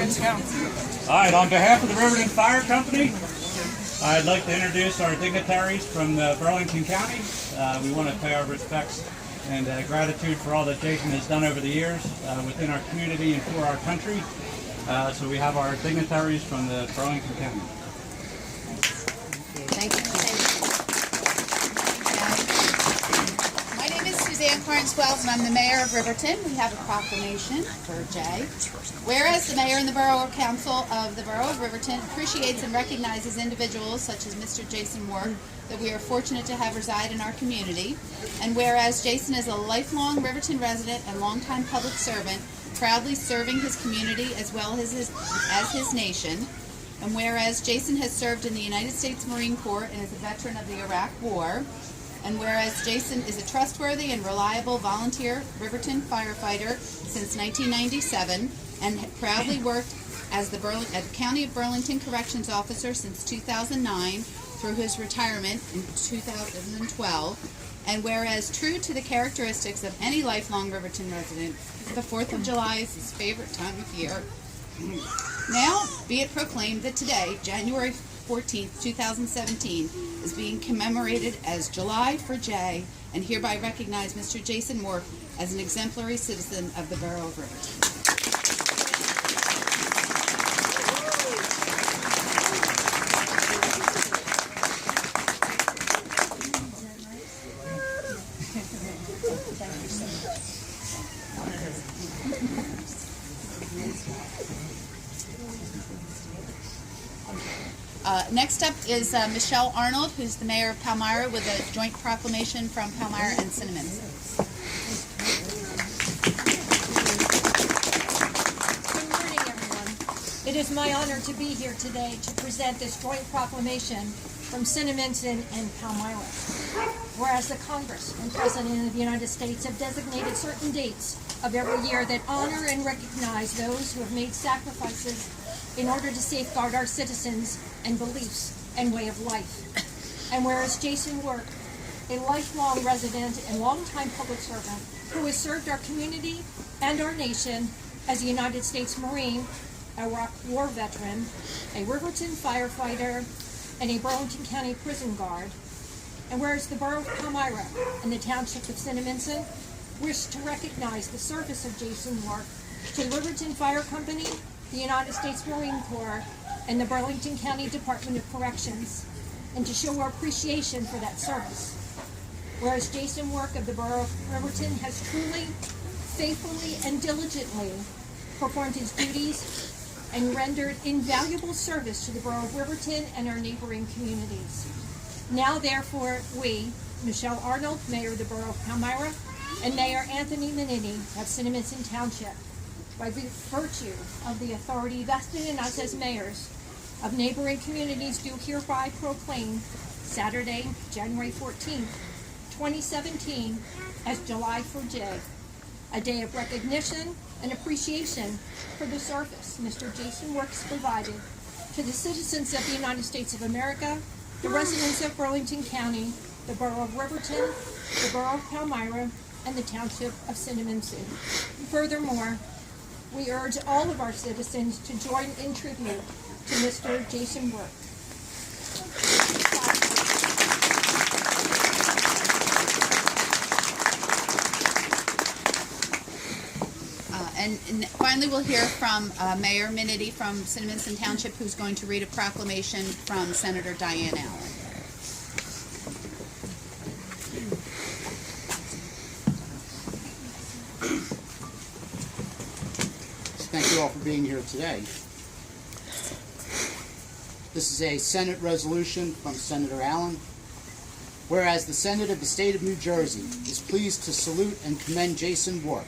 Let's go. All right, on behalf of the Riverton Fire Company, I'd like to introduce our dignitaries from Burlington County. We want to pay our respects and gratitude for all that Jason has done over the years within our community and for our country. So we have our dignitaries from the Burlington County. Thank you. My name is Suzanne Carnes-Wells, and I'm the mayor of Riverton. We have a proclamation for Jay. Whereas the mayor and the Borough Council of the Borough of Riverton appreciates and recognizes individuals such as Mr. Jason Wark that we are fortunate to have reside in our community, and whereas Jason is a lifelong Riverton resident and longtime public servant, proudly serving his community as well as his nation, and whereas Jason has served in the United States Marine Corps and is a veteran of the Iraqi War, and whereas Jason is a trustworthy and reliable volunteer Riverton firefighter since 1997 and proudly worked as the County of Burlington Corrections Officer since 2009 through his retirement in 2012, and whereas true to the characteristics of any lifelong Riverton resident, the 4th of July is his favorite time of year. Now, be it proclaimed that today, January 14th, 2017, is being commemorated as July for Jay, and hereby recognize Mr. Jason Wark as an exemplary citizen of the Borough of Riverton. Next up is Michelle Arnold, who's the mayor of Palmyra, with a joint proclamation from Palmyra and Cinnamons. Good morning, everyone. It is my honor to be here today to present this joint proclamation from Cinnamons and Palmyra. Whereas the Congress and President of the United States have designated certain dates of every year that honor and recognize those who have made sacrifices in order to safeguard our citizens and beliefs and way of life. And whereas Jason Wark, a lifelong resident and longtime public servant who has served our community and our nation as a United States Marine, a Iraqi War veteran, a Riverton firefighter, and a Burlington County prison guard, and whereas the Borough of Palmyra and the Township of Cinnaminson wish to recognize the service of Jason Wark to the Riverton Fire Company, the United States Marine Corps, and the Burlington County Department of Corrections, and to show our appreciation for that service. Whereas Jason Wark of the Borough of Riverton has truly, faithfully, and diligently performed his duties and rendered invaluable service to the Borough of Riverton and our neighboring communities. Now, therefore, we, Michelle Arnold, Mayor of the Borough of Palmyra, and Mayor Anthony Menini of Cinnaminson Township, by virtue of the authority vested in us as mayors of neighboring communities, do hereby proclaim Saturday, January 14th, 2017, as July for Jay, a day of recognition and appreciation for the service Mr. Jason Wark provided to the citizens of the United States of America, the residents of Burlington County, the Borough of Riverton, the Borough of Palmyra, and the Township of Cinnaminson. Furthermore, we urge all of our citizens to join in tribute to Mr. Jason Wark. And finally, we'll hear from Mayor Menini from Cinnaminson Township, who's going to read a proclamation from Senator Diane Allen. Thank you all for being here today. This is a Senate resolution from Senator Allen. Whereas the Senate of the State of New Jersey is pleased to salute and commend Jason Wark,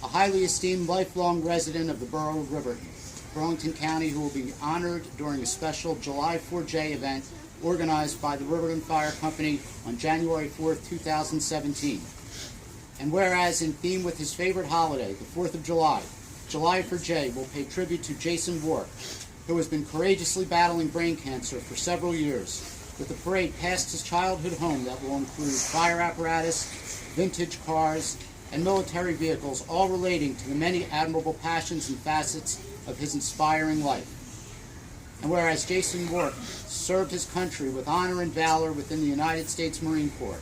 a highly esteemed lifelong resident of the Borough of Riverton, Burlington County, who will be honored during a special July 4J event organized by the Riverton Fire Company on January 4th, 2017. And whereas in theme with his favorite holiday, the 4th of July, July for Jay will pay tribute to Jason Wark, who has been courageously battling brain cancer for several years, with a parade past his childhood home that will include fire apparatus, vintage cars, and military vehicles, all relating to the many admirable passions and facets of his inspiring life. And whereas Jason Wark served his country with honor and valor within the United States Marine Corps,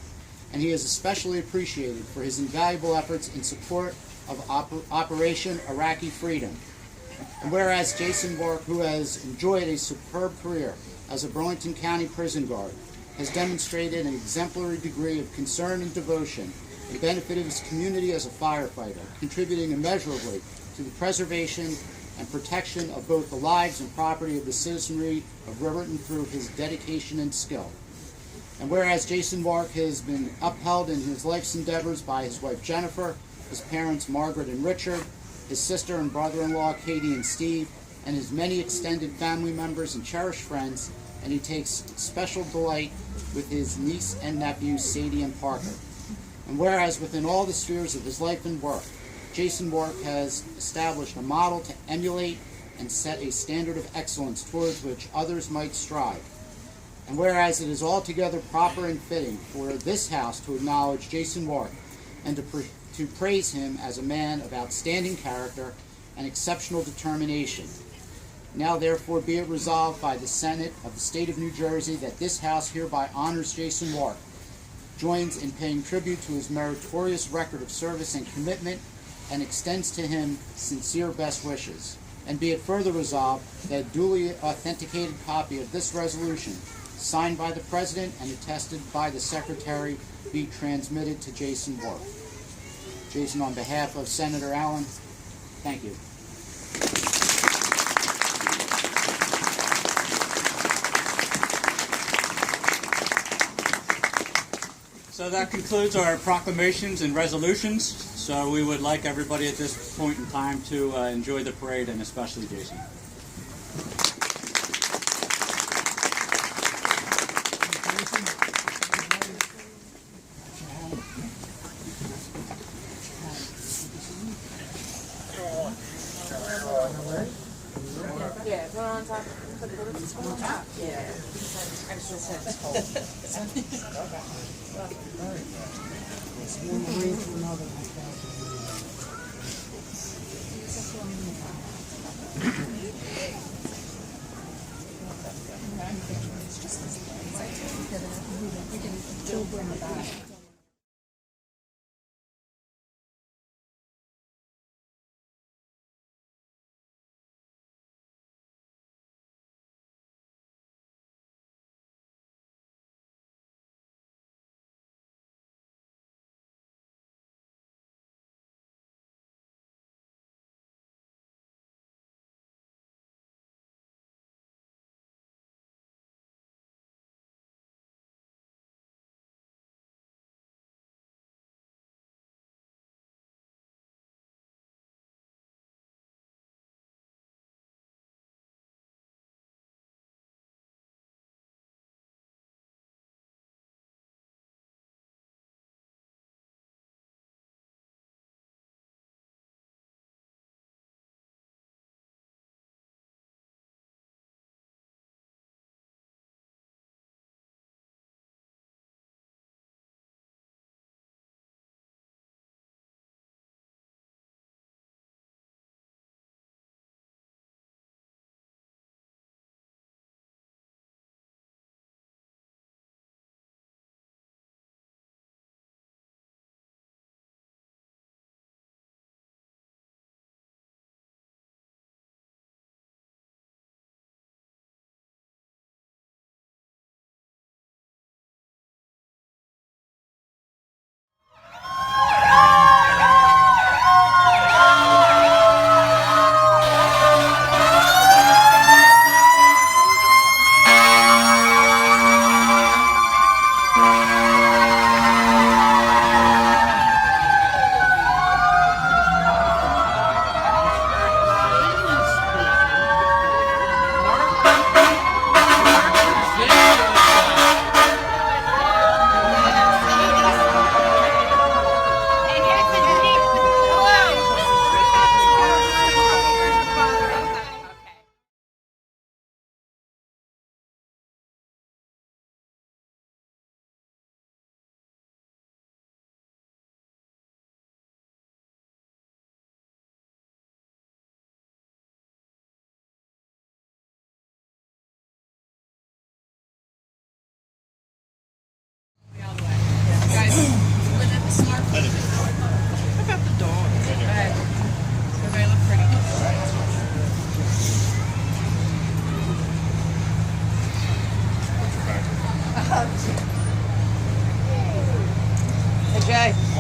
and he is especially appreciated for his invaluable efforts in support of Operation Iraqi Freedom. And whereas Jason Wark, who has enjoyed a superb career as a Burlington County prison guard, has demonstrated an exemplary degree of concern and devotion in benefit of his community as a firefighter, contributing immeasurably to the preservation and protection of both the lives and property of the citizenry of Riverton through his dedication and skill. And whereas Jason Wark has been upheld in his life's endeavors by his wife Jennifer, his parents Margaret and Richard, his sister and brother-in-law Katie and Steve, and his many extended family members and cherished friends, and he takes special delight with his niece and nephew Sadie and Parker. And whereas within all the spheres of his life and work, Jason Wark has established a model to emulate and set a standard of excellence towards which others might strive. And whereas it is altogether proper and fitting for this House to acknowledge Jason Wark and to praise him as a man of outstanding character and exceptional determination. Now therefore be it resolved by the Senate of the State of New Jersey that this House hereby honors Jason Wark, joins in paying tribute to his meritorious record of service and commitment, and extends to him sincere best wishes. And be it further resolved that a duly authenticated copy of this resolution, signed by the President and attested by the Secretary, be transmitted to Jason Wark. Jason, on behalf of Senator Allen, thank you. So that concludes our proclamations and resolutions. So we would like everybody at this point in time to enjoy the parade, and especially Jason. Yeah, put it on top. Put it on top. Yeah. I just said it's cold.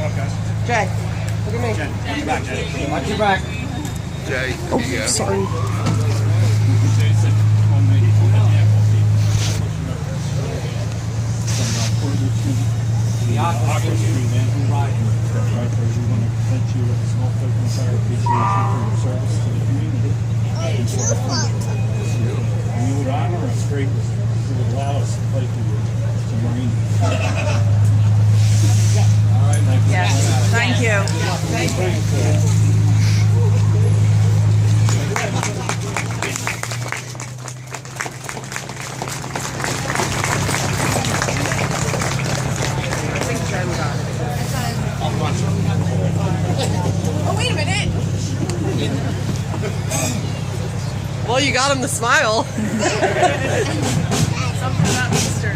Jay, look at me. Watch your back. Jay. Oh, sorry. The Aqua Street, then. Right there. We want to present you with a small token of our appreciation for your service to the community. And for our country. And you would honor us greatly if you would allow us to play for you as a Marine. All right, Yes, thank you. Oh, wait a minute. Well, you got him to smile. Something about Easter.